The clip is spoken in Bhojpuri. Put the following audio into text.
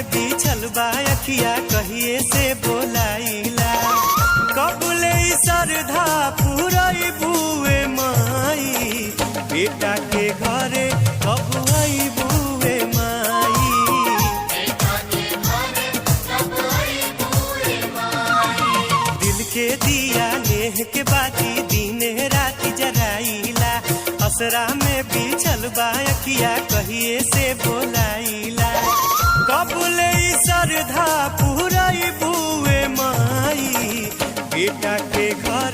में बिछल बा अखिया कहिए से बोलाइला कबुले सरधा पुरई बुए माई बेटा के घरे कब आई बुए माई दिल के दिया नेह के बाती दिन राति जराइला असरा में बिछल बा अखिया कहिए से बोलाइला कबुले सरधा पुरई बुए माई बेटा के घर